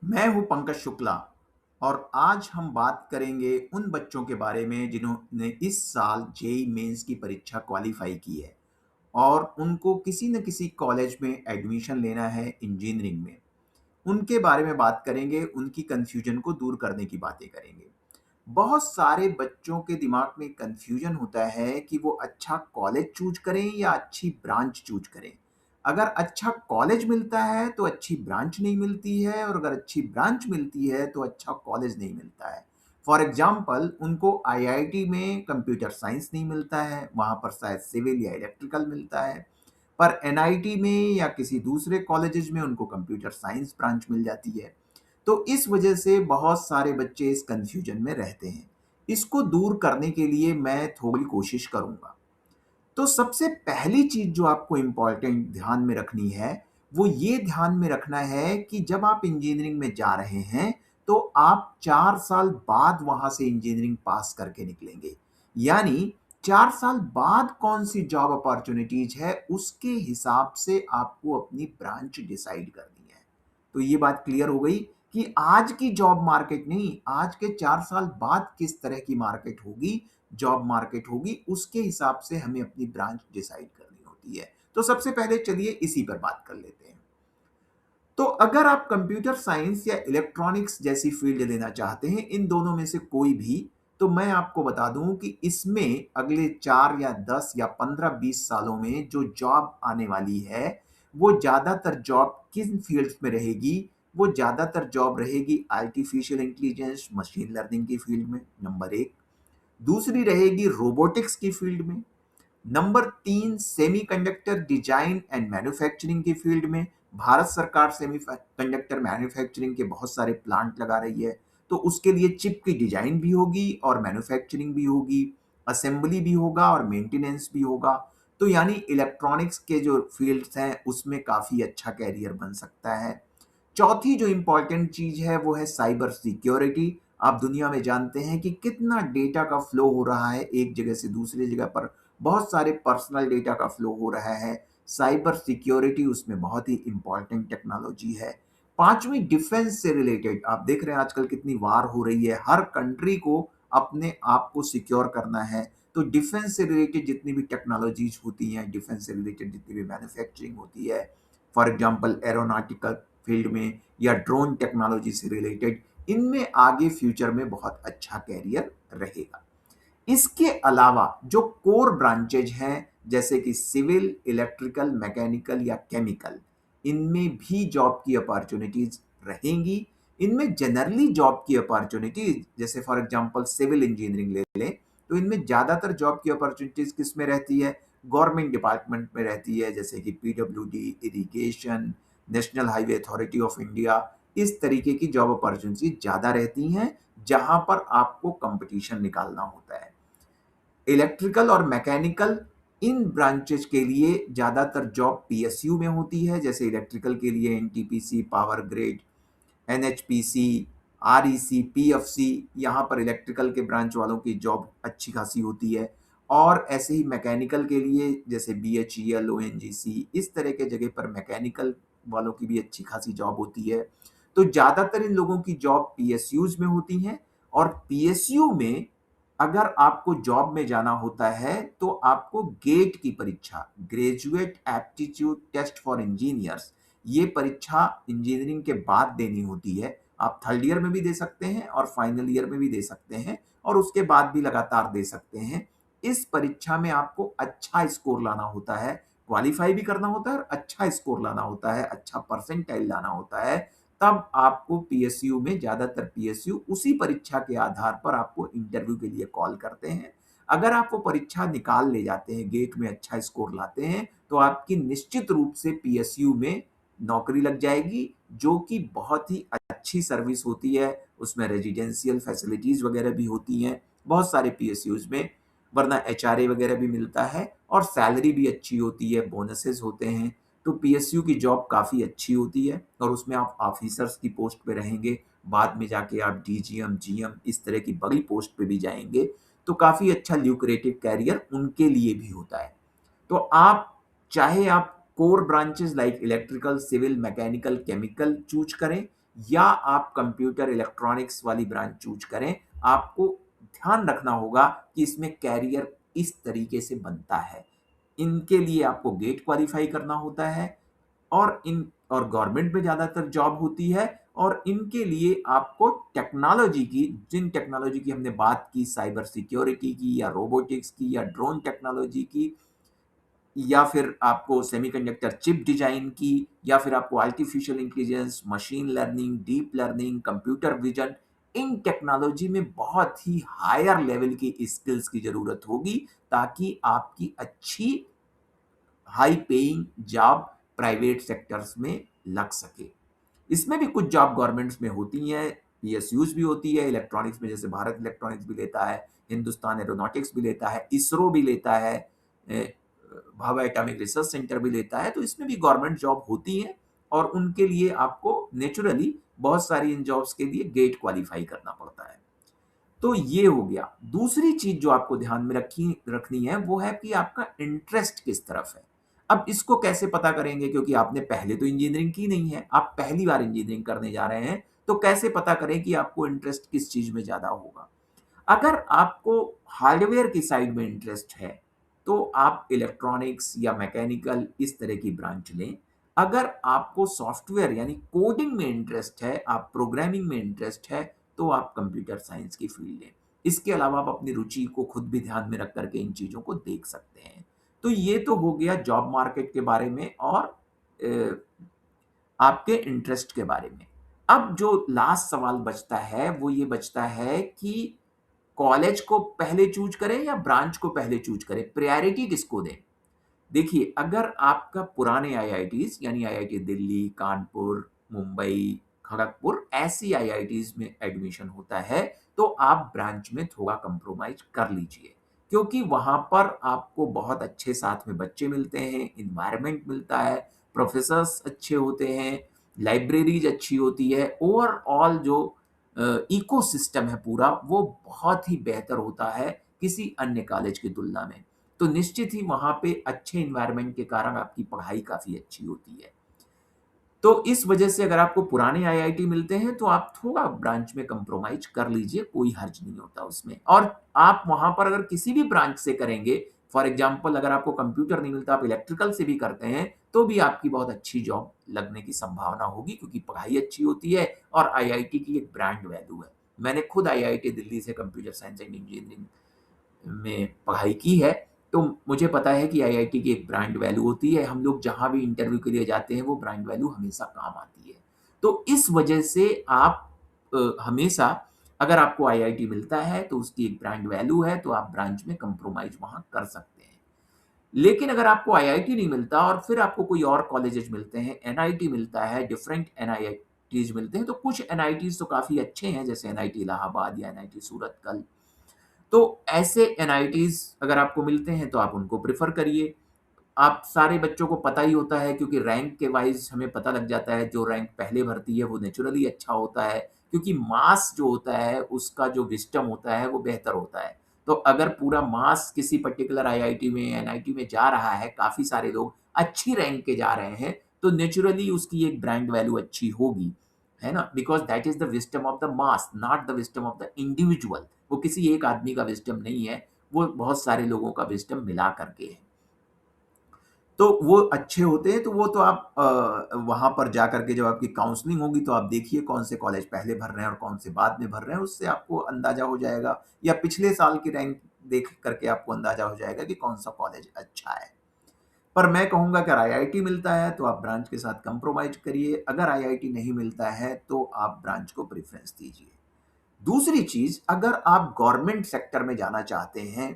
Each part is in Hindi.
मैं हूं पंकज शुक्ला और आज हम बात करेंगे उन बच्चों के बारे में जिन्होंने इस साल जेई मेंस की परीक्षा क्वालिफाई की है और उनको किसी न किसी कॉलेज में एडमिशन लेना है इंजीनियरिंग में। उनके बारे में बात करेंगे, उनकी कन्फ्यूजन को दूर करने की बातें करेंगे। बहुत सारे बच्चों के दिमाग में कन्फ्यूजन होता है कि वो अच्छा कॉलेज चूज करें या अच्छी ब्रांच चूज करें। अगर अच्छा कॉलेज मिलता है तो अच्छी ब्रांच नहीं मिलती है और अगर अच्छी ब्रांच मिलती है तो अच्छा कॉलेज नहीं मिलता है। फॉर एग्जाम्पल उनको आईआईटी में कंप्यूटर साइंस नहीं मिलता है, वहाँ पर शायद सिविल या इलेक्ट्रिकल मिलता है। पर एनआईटी में या किसी दूसरे कॉलेजेस में उनको कंप्यूटर साइंस ब्रांच मिल जाती है। तो इस वजह से बहुत सारे बच्चे इस कंफ्यूजन में रहते हैं। इसको दूर करने के लिए मैं थोड़ी कोशिश करूंगा। तो सबसे पहली चीज जो आपको इंपॉर्टेंट ध्यान में रखनी है, वो ये ध्यान में रखना है कि जब आप इंजीनियरिंग में जा रहे हैं, तो आप 4 साल बाद वहां से इंजीनियरिंग पास करके निकलेंगे। यानी 4 साल बाद कौन सी जॉब अपॉर्चुनिटीज है, उसके हिसाब से आपको अपनी ब्रांच डिसाइड करनी है। तो ये बात क्लियर हो गई कि आज की जॉब मार्केट नहीं, आज के 4 साल बाद किस तरह की मार्केट होगी, जॉब मार्केट होगी, उसके हिसाब से हमें अपनी ब्रांच डिसाइड करनी होती है। तो सबसे पहले चलिए इसी पर बात कर लेते हैं। तो अगर आप कंप्यूटर साइंस या इलेक्ट्रॉनिक्स जैसी फील्ड लेना चाहते हैं, इन दोनों में से कोई भी, तो मैं आपको बता दूं कि इसमें अगले 4 या 10 या 15-20 सालों में जो जॉब आने वाली है, वो ज्यादातर जॉब किन फील्ड्स में रहेगी? वो ज्यादातर जॉब रहेगी आर्टिफिशियल इंटेलिजेंस, मशीन लर्निंग की फील्ड में, नंबर एक। दूसरी रहेगी रोबोटिक्स की फील्ड में। नंबर तीन, सेमीकंडक्टर डिजाइन एंड मैन्युफैक्चरिंग की फील्ड में। भारत सरकार सेमीकंडक्टर मैन्युफैक्चरिंग के बहुत सारे प्लांट लगा रही है, तो उसके लिए चिप की डिजाइन भी होगी और मैन्युफैक्चरिंग भी होगी, असेंबली भी होगा और मेंटेनेंस भी होगा। तो यानी इलेक्ट्रॉनिक्स के जो फील्ड्स हैं उसमें काफी अच्छा कैरियर बन सकता है। चौथी जो इंपॉर्टेंट चीज है वो है साइबर सिक्योरिटी। आप दुनिया में जानते हैं कि कितना डेटा का फ्लो हो रहा है एक जगह से दूसरी जगह पर, बहुत सारे पर्सनल डेटा का फ्लो हो रहा है। साइबर सिक्योरिटी उसमें बहुत ही इंपॉर्टेंट टेक्नोलॉजी है। पांचवी, डिफेंस से रिलेटेड। आप देख रहे हैं आजकल कितनी वार हो रही है, हर कंट्री को अपने आप को सिक्योर करना है। तो डिफेंस से रिलेटेड जितनी भी टेक्नोलॉजीज होती हैं, डिफेंस से रिलेटेड जितनी भी मैन्युफैक्चरिंग होती है, फॉर एग्जांपल एरोनॉटिकल फील्ड में या ड्रोन टेक्नोलॉजी से रिलेटेड, इनमें आगे फ्यूचर में बहुत अच्छा कैरियर रहेगा। इसके अलावा जो कोर ब्रांचेज हैं, जैसे कि सिविल, इलेक्ट्रिकल, मैकेनिकल या केमिकल, इनमें भी जॉब की अपॉर्चुनिटीज रहेंगी। इनमें जनरली जॉब की अपॉर्चुनिटीज, जैसे फॉर एग्जांपल सिविल इंजीनियरिंग ले लें, तो इनमें ज्यादातर जॉब की अपॉर्चुनिटीज किस में रहती है? गवर्नमेंट डिपार्टमेंट में रहती है, जैसे कि PWD, irrigation, national highway authority of India. इस तरीके की जॉब अपॉर्चुनिटीज ज्यादा रहती हैं, जहां पर आपको कंपटीशन निकालना होता है। इलेक्ट्रिकल और मैकेनिकल, इन ब्रांचेज के लिए ज्यादातर जॉब पीएसयू में होती है, जैसे इलेक्ट्रिकल के लिए NTPC, power grid, NHPC, REC, PFC. यहाँ पर इलेक्ट्रिकल के ब्रांच वालों की जॉब अच्छी खासी होती है। और ऐसे ही मैकेनिकल के लिए जैसे बीएचईएल, ओएनजीसी, इस तरह के जगह पर मैकेनिकल वालों की भी अच्छी खासी जॉब होती है। तो ज्यादातर इन लोगों की जॉब पीएसयूज में होती हैं। और पीएसयू में अगर आपको जॉब में जाना होता है तो आपको गेट की परीक्षा, graduate aptitude test for engineers, ये परीक्षा इंजीनियरिंग के बाद देनी होती है। आप थर्ड ईयर में भी दे सकते हैं और फाइनल ईयर में भी दे सकते हैं और उसके बाद भी लगातार दे सकते हैं। इस परीक्षा में आपको अच्छा स्कोर लाना होता है, क्वालिफाई भी करना होता है और अच्छा स्कोर लाना होता है, अच्छा परसेंटाइल लाना होता है। तब आपको पीएसयू में, ज्यादातर पीएसयू उसी परीक्षा के आधार पर आपको इंटरव्यू के लिए कॉल करते हैं। अगर आप वो परीक्षा निकाल ले जाते हैं, गेट में अच्छा स्कोर लाते हैं, तो आपकी निश्चित रूप से पीएसयू में नौकरी लग जाएगी, जो कि बहुत ही अच्छी सर्विस होती है। उसमें रेजिडेंशियल फैसिलिटीज वगैरह भी होती हैं बहुत सारे पीएसयूज में, वरना एचआरए वगैरह भी मिलता है और सैलरी भी अच्छी होती है, बोनसेस होते हैं। तो पीएसयू की जॉब काफ़ी अच्छी होती है और उसमें आप ऑफिसर्स की पोस्ट पे रहेंगे, बाद में जाके आप डीजीएम, जीएम, इस तरह की बड़ी पोस्ट पे भी जाएंगे। तो काफ़ी अच्छा ल्यूक्रेटिव कैरियर उनके लिए भी होता है। तो आप, चाहे आप core branches like electrical, civil, mechanical, chemical choose करें, या आप कंप्यूटर इलेक्ट्रॉनिक्स वाली ब्रांच चूज करें, आपको ध्यान रखना होगा कि इसमें कैरियर इस तरीके से बनता है। इनके लिए आपको गेट क्वालिफाई करना होता है और गवर्नमेंट में ज़्यादातर जॉब होती है, और इनके लिए आपको टेक्नोलॉजी की, जिन टेक्नोलॉजी की हमने बात की, साइबर सिक्योरिटी की या रोबोटिक्स की या ड्रोन टेक्नोलॉजी की, या फिर आपको सेमीकंडक्टर चिप डिजाइन की, या फिर आपको artificial intelligence, machine learning, deep learning, computer vision, इन टेक्नोलॉजी में बहुत ही हायर लेवल की स्किल्स की जरूरत होगी, ताकि आपकी अच्छी high paying job private sectors में लग सके। इसमें भी कुछ जॉब गवर्नमेंट्स में होती हैं, पीएसयूज भी होती है इलेक्ट्रॉनिक्स में, जैसे भारत इलेक्ट्रॉनिक्स भी लेता है, हिंदुस्तान एरोनॉटिक्स भी लेता है, इसरो भी लेता है, भाभा एटॉमिक रिसर्च सेंटर भी लेता है। तो इसमें भी गवर्नमेंट जॉब होती है, और उनके लिए आपको नेचुरली बहुत सारी इन जॉब्स के लिए गेट क्वालिफाई करना पड़ता है। तो ये हो गया। दूसरी चीज जो आपको ध्यान में रखी रखनी है वो है कि आपका इंटरेस्ट किस तरफ है। अब इसको कैसे पता करेंगे, क्योंकि आपने पहले तो इंजीनियरिंग की नहीं है, आप पहली बार इंजीनियरिंग करने जा रहे हैं, तो कैसे पता करें कि आपको इंटरेस्ट किस चीज में ज्यादा होगा। अगर आपको हार्डवेयर की साइड में इंटरेस्ट है, तो आप इलेक्ट्रॉनिक्स या मैकेनिकल इस तरह की ब्रांच लें। अगर आपको सॉफ्टवेयर यानी कोडिंग में इंटरेस्ट है, आप प्रोग्रामिंग में इंटरेस्ट है, तो आप कंप्यूटर साइंस की फील्ड लें। इसके अलावा आप अपनी रुचि को खुद भी ध्यान में रख करके इन चीज़ों को देख सकते हैं। तो ये तो हो गया जॉब मार्केट के बारे में और आपके इंटरेस्ट के बारे में। अब जो लास्ट सवाल बचता है वो ये बचता है कि कॉलेज को पहले चूज करें या ब्रांच को पहले चूज करें, प्रायोरिटी किसको दें। देखिए, अगर आपका पुराने आईआईटीज यानी आईआईटी दिल्ली, कानपुर, मुंबई, खड़गपुर, ऐसी आईआईटीज में एडमिशन होता है, तो आप ब्रांच में थोड़ा कंप्रोमाइज कर लीजिए, क्योंकि वहां पर आपको बहुत अच्छे साथ में बच्चे मिलते हैं, इन्वायरमेंट मिलता है, प्रोफेसर्स अच्छे होते हैं, लाइब्रेरीज अच्छी होती है, ओवरऑल जो इकोसिस्टम है पूरा, वो बहुत ही बेहतर होता है किसी अन्य कॉलेज की तुलना में। तो निश्चित ही वहाँ पे अच्छे एनवायरनमेंट के कारण आपकी पढ़ाई काफ़ी अच्छी होती है। तो इस वजह से अगर आपको पुराने आईआईटी मिलते हैं, तो आप थोड़ा ब्रांच में कंप्रोमाइज़ कर लीजिए, कोई हर्ज नहीं होता उसमें। और आप वहाँ पर अगर किसी भी ब्रांच से करेंगे, फॉर एग्ज़ाम्पल अगर आपको कंप्यूटर नहीं मिलता, आप इलेक्ट्रिकल से भी करते हैं, तो भी आपकी बहुत अच्छी जॉब लगने की संभावना होगी, क्योंकि पढ़ाई अच्छी होती है और आईआईटी की एक ब्रांड वैल्यू है। मैंने खुद आईआईटी दिल्ली से कंप्यूटर साइंस एंड इंजीनियरिंग में पढ़ाई की है, तो मुझे पता है कि आईआईटी की एक ब्रांड वैल्यू होती है। हम लोग जहाँ भी इंटरव्यू के लिए जाते हैं, वो ब्रांड वैल्यू हमेशा काम आती है। तो इस वजह से आप हमेशा, अगर आपको आईआईटी मिलता है, तो उसकी एक ब्रांड वैल्यू है, तो आप ब्रांच में कंप्रोमाइज़ वहाँ कर सकते हैं। लेकिन अगर आपको आईआईटी नहीं मिलता और फिर आपको कोई और कॉलेजेस मिलते हैं, एनआईटी मिलता है, डिफरेंट एनआईटीज़ मिलते हैं, तो कुछ एनआईटीज़ तो काफ़ी अच्छे हैं, जैसे एनआईटी इलाहाबाद या एनआईटी सूरतकल। तो ऐसे एनआईटीज़ अगर आपको मिलते हैं, तो आप उनको प्रेफ़र करिए। आप सारे बच्चों को पता ही होता है, क्योंकि रैंक के वाइज़ हमें पता लग जाता है, जो रैंक पहले भरती है वो नेचुरली अच्छा होता है, क्योंकि मास जो होता है उसका जो विज़डम होता है वो बेहतर होता है। तो अगर पूरा मास किसी पर्टिकुलर आईआईटी में, एनआईटी में जा रहा है, काफ़ी सारे लोग अच्छी रैंक के जा रहे हैं, तो नेचुरली उसकी एक ब्रांड वैल्यू अच्छी होगी, है ना? Because that is the wisdom of the mass, not the wisdom of the individual. वो किसी एक आदमी का विज़डम नहीं है, वो बहुत सारे लोगों का विज़डम मिला करके है। तो वो अच्छे होते हैं, तो वो तो आप वहाँ पर जाकर के जब आपकी काउंसलिंग होगी, तो आप देखिए कौन से कॉलेज पहले भर रहे हैं और कौन से बाद में भर रहे हैं, उससे आपको अंदाज़ा हो जाएगा, या पिछले साल की रैंक देख करके आपको अंदाज़ा हो जाएगा कि कौन-सा कॉलेज अच्छा है। पर मैं कहूँगा कि अगर आईआईटी मिलता है, तो आप ब्रांच के साथ कंप्रोमाइज़ करिए, अगर आईआईटी नहीं मिलता है, तो आप ब्रांच को प्रेफ़रेंस दीजिए। दूसरी चीज़, अगर आप गवर्नमेंट सेक्टर में जाना चाहते हैं,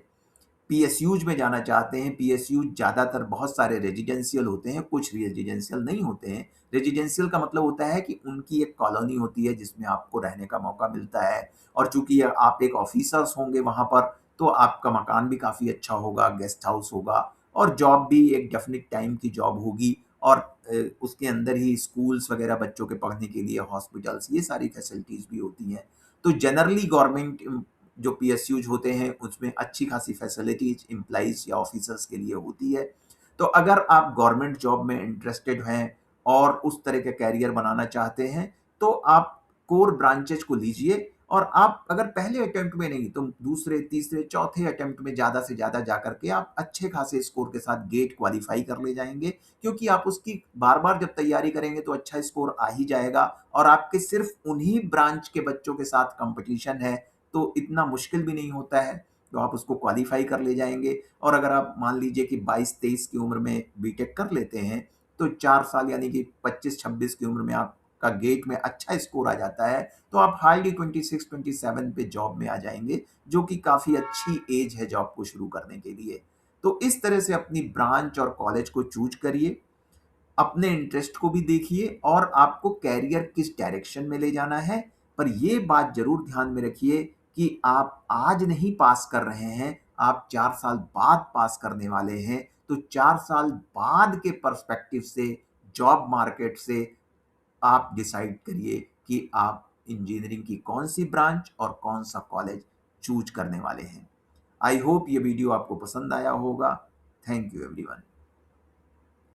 पीएसयूज में जाना चाहते हैं, पीएसयूज ज़्यादातर बहुत सारे रेजिडेंशियल होते हैं, कुछ रेजिडेंशियल नहीं होते हैं। रेजिडेंशियल का मतलब होता है कि उनकी एक कॉलोनी होती है जिसमें आपको रहने का मौका मिलता है, और चूँकि आप एक ऑफ़िसर्स होंगे वहाँ पर, तो आपका मकान भी काफ़ी अच्छा होगा, गेस्ट हाउस होगा, और जॉब भी एक डेफ़िनिट टाइम की जॉब होगी, और उसके अंदर ही स्कूल्स वग़ैरह बच्चों के पढ़ने के लिए, हॉस्पिटल्स, ये सारी फैसिलिटीज़ भी होती हैं। तो जनरली गवर्नमेंट जो पीएसयूज होते हैं, उसमें अच्छी खासी फैसिलिटीज एम्प्लॉइज या ऑफिसर्स के लिए होती है। तो अगर आप गवर्नमेंट जॉब में इंटरेस्टेड हैं और उस तरह का कैरियर बनाना चाहते हैं, तो आप कोर ब्रांचेज को लीजिए और आप अगर पहले अटेम्प्ट में नहीं तो दूसरे, तीसरे, चौथे अटेम्प्ट में ज़्यादा से ज़्यादा जाकर के आप अच्छे खासे स्कोर के साथ गेट क्वालिफाई कर ले जाएँगे, क्योंकि आप उसकी बार-बार जब तैयारी करेंगे तो अच्छा स्कोर आ ही जाएगा और आपके सिर्फ़ उन्हीं ब्रांच के बच्चों के साथ कॉम्पिटिशन है, तो इतना मुश्किल भी नहीं होता है, तो आप उसको क्वालिफाई कर ले जाएँगे। और अगर आप मान लीजिए कि 22-23 की उम्र में बीटेक कर लेते हैं, तो 4 साल यानी कि 25-26 की उम्र में आपका गेट में अच्छा स्कोर आ जाता है, तो आप हार्डली 26-27 पे जॉब में आ जाएँगे, जो कि काफ़ी अच्छी एज है जॉब को शुरू करने के लिए। तो इस तरह से अपनी ब्रांच और कॉलेज को चूज़ करिए, अपने इंटरेस्ट को भी देखिए और आपको कैरियर किस डायरेक्शन में ले जाना है, पर ये बात ज़रूर ध्यान में रखिए कि आप आज नहीं पास कर रहे हैं, आप 4 साल बाद पास करने वाले हैं। तो 4 साल बाद के पर्सपेक्टिव से, जॉब मार्केट से आप डिसाइड करिए कि आप इंजीनियरिंग की कौन-सी ब्रांच और कौन-सा कॉलेज चूज़ करने वाले हैं। आई होप ये वीडियो आपको पसंद आया होगा। Thank you everyone.